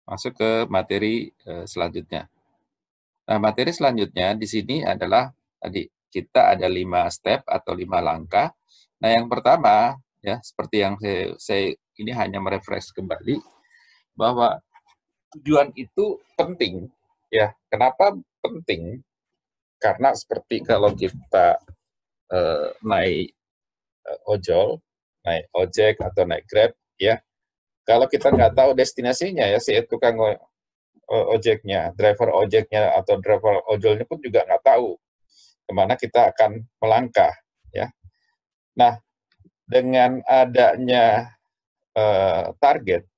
masuk ke materi selanjutnya. Nah, materi selanjutnya di sini adalah tadi kita ada 5 step atau 5 langkah. Nah, yang pertama ya seperti yang saya ini hanya merefresh kembali bahwa tujuan itu penting ya. Kenapa penting? Karena seperti kalau kita naik ojol, naik ojek atau naik Grab ya. Kalau kita nggak tahu destinasinya ya, si tukang ojeknya, driver ojeknya atau driver ojolnya pun juga nggak tahu kemana kita akan melangkah ya. Nah, dengan adanya target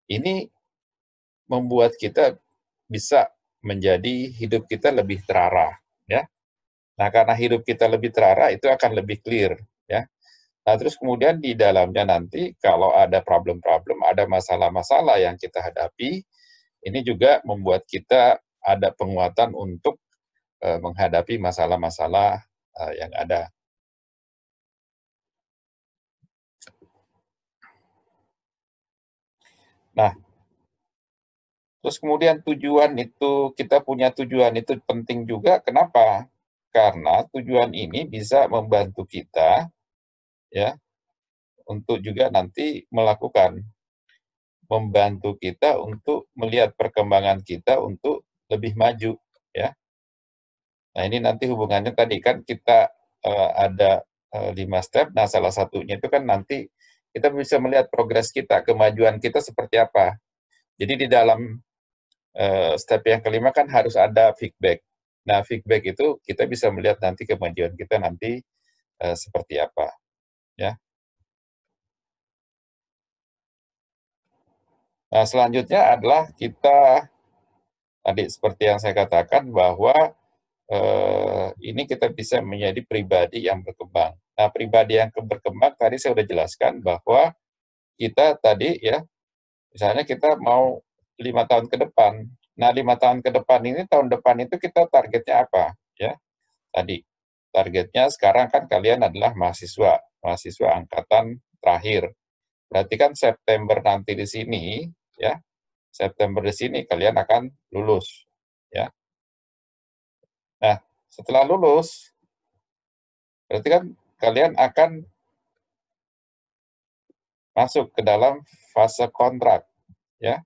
ini membuat kita bisa menjadi hidup kita lebih terarah ya. Nah, karena hidup kita lebih terarah itu akan lebih clear ya. Nah, terus kemudian di dalamnya nanti kalau ada problem-problem, ada masalah-masalah yang kita hadapi, ini juga membuat kita ada penguatan untuk menghadapi masalah-masalah yang ada. Nah, terus kemudian tujuan itu, kita punya tujuan itu penting juga, kenapa? Karena tujuan ini bisa membantu kita, ya, untuk juga nanti membantu kita untuk melihat perkembangan kita untuk lebih maju, ya. Nah, ini nanti hubungannya tadi kan kita ada 5 step, nah salah satunya itu kan nanti kita bisa melihat progres kita, kemajuan kita seperti apa. Jadi di dalam step yang kelima kan harus ada feedback. Nah, feedback itu kita bisa melihat nanti kemajuan kita nanti seperti apa, ya. Nah, selanjutnya adalah kita tadi seperti yang saya katakan bahwa ini kita bisa menjadi pribadi yang berkembang. Nah, pribadi yang berkembang tadi saya sudah jelaskan bahwa kita tadi ya, misalnya kita mau 5 tahun ke depan. Nah, 5 tahun ke depan ini, tahun depan itu kita targetnya apa? Ya, tadi targetnya sekarang kan kalian adalah mahasiswa, mahasiswa angkatan terakhir. Berarti kan September nanti di sini, ya, September di sini kalian akan lulus, ya. Nah, setelah lulus, berarti kan kalian akan masuk ke dalam fase kontrak, ya.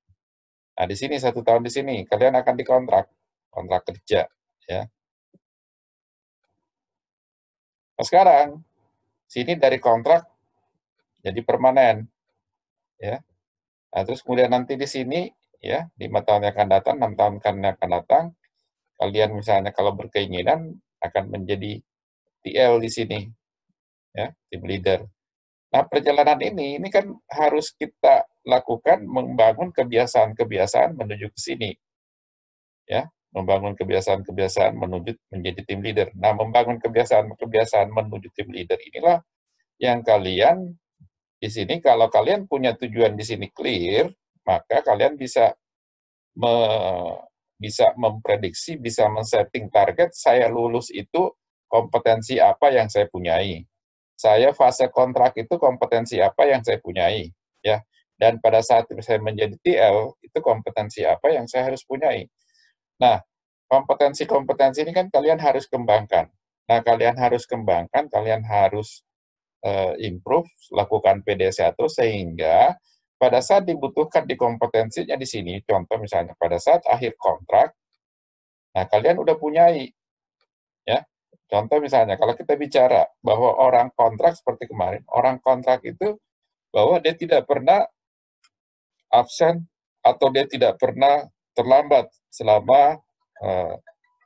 Nah, di sini 1 tahun di sini kalian akan dikontrak, kontrak kerja, ya. Nah, sekarang sini dari kontrak jadi permanen, ya. Nah, terus kemudian nanti di sini, ya, 5 tahun yang akan datang, 6 tahun yang akan datang, kalian misalnya kalau berkeinginan akan menjadi TL di sini, ya, tim leader. Nah, perjalanan ini kan harus kita lakukan membangun kebiasaan-kebiasaan menuju ke sini, ya, membangun kebiasaan-kebiasaan menuju menjadi tim leader. Nah, membangun kebiasaan-kebiasaan menuju tim leader inilah yang kalian di sini kalau kalian punya tujuan di sini clear, maka kalian bisa bisa memprediksi, bisa men-setting target, saya lulus itu kompetensi apa yang saya punyai. Saya fase kontrak itu kompetensi apa yang saya punyai, ya. Dan pada saat saya menjadi TL, itu kompetensi apa yang saya harus punyai. Nah, kompetensi-kompetensi ini kan kalian harus kembangkan. Nah, kalian harus kembangkan, kalian harus improve, lakukan PD1 sehingga pada saat dibutuhkan di kompetensinya di sini, contoh misalnya pada saat akhir kontrak, nah kalian udah punyai, ya. Contoh misalnya kalau kita bicara bahwa orang kontrak seperti kemarin, orang kontrak itu bahwa dia tidak pernah absen atau dia tidak pernah terlambat selama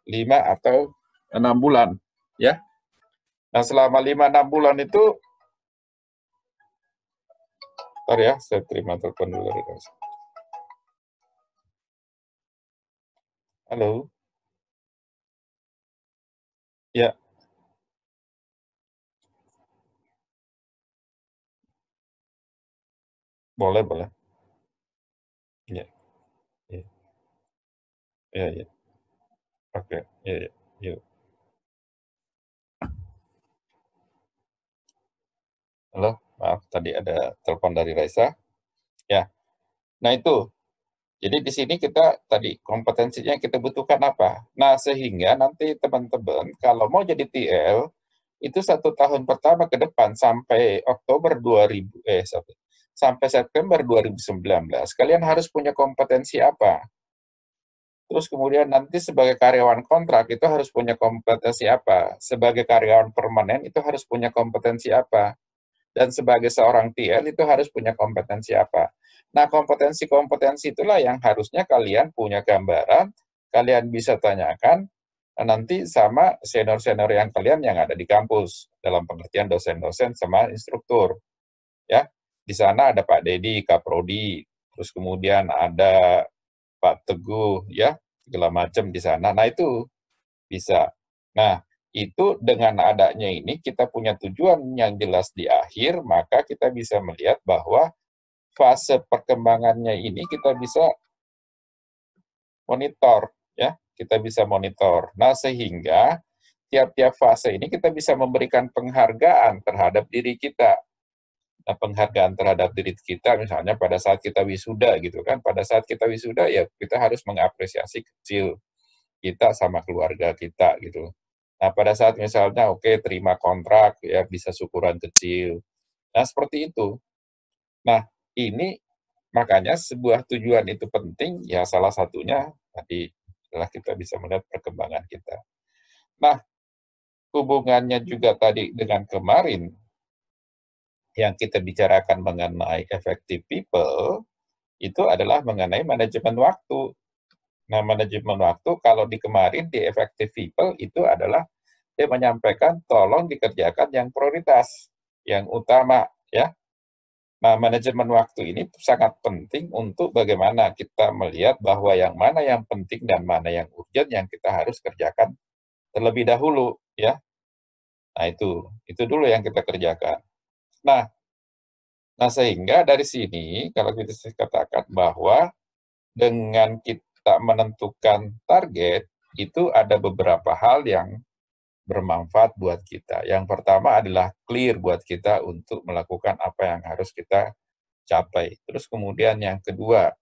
5 atau 6 bulan, ya. Nah, selama 5-6 bulan itu, bentar ya, saya terima telepon dulu. Halo. Ya, boleh, boleh. Iya, iya, iya, iya. Oke, iya, iya, yuk. Halo, maaf tadi ada telepon dari Raisa. Ya, nah itu. Jadi di sini kita tadi kompetensinya yang kita butuhkan apa. Nah, sehingga nanti teman-teman kalau mau jadi TL, itu 1 tahun pertama ke depan sampai Oktober 2000 sampai September 2019, kalian harus punya kompetensi apa. Terus kemudian nanti sebagai karyawan kontrak itu harus punya kompetensi apa, sebagai karyawan permanen itu harus punya kompetensi apa, dan sebagai seorang TL itu harus punya kompetensi apa. Nah, kompetensi-kompetensi itulah yang harusnya kalian punya gambaran, kalian bisa tanyakan nanti sama senior-senior yang kalian yang ada di kampus, dalam pengertian dosen-dosen sama instruktur, ya. Di sana ada Pak Dedi, Kaprodi, terus kemudian ada Pak Teguh, ya, segala macam di sana. Nah, itu bisa. Nah, itu dengan adanya ini kita punya tujuan yang jelas di akhir, maka kita bisa melihat bahwa fase perkembangannya ini kita bisa monitor, ya, kita bisa monitor. Nah, sehingga tiap-tiap fase ini kita bisa memberikan penghargaan terhadap diri kita. Nah, penghargaan terhadap diri kita misalnya pada saat kita wisuda gitu kan, pada saat kita wisuda ya kita harus mengapresiasi kecil kita sama keluarga kita gitu. Nah, pada saat misalnya oke terima kontrak ya bisa syukuran kecil. Nah, seperti itu. Nah, ini makanya sebuah tujuan itu penting ya salah satunya tadi adalah kita bisa melihat perkembangan kita. Nah, hubungannya juga tadi dengan kemarin yang kita bicarakan mengenai effective people itu adalah mengenai manajemen waktu. Nah, manajemen waktu kalau di kemarin di effective people itu adalah dia menyampaikan tolong dikerjakan yang prioritas, yang utama, ya. Nah, manajemen waktu ini sangat penting untuk bagaimana kita melihat bahwa yang mana yang penting dan mana yang urgent yang kita harus kerjakan terlebih dahulu, ya. Nah, itu dulu yang kita kerjakan. Nah, sehingga dari sini kalau kita katakan bahwa dengan kita menentukan target, itu ada beberapa hal yang bermanfaat buat kita. Yang pertama adalah clear buat kita untuk melakukan apa yang harus kita capai. Terus kemudian yang kedua,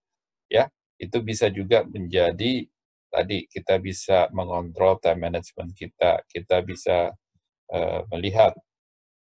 ya, itu bisa juga menjadi tadi kita bisa mengontrol time management kita, kita bisa melihat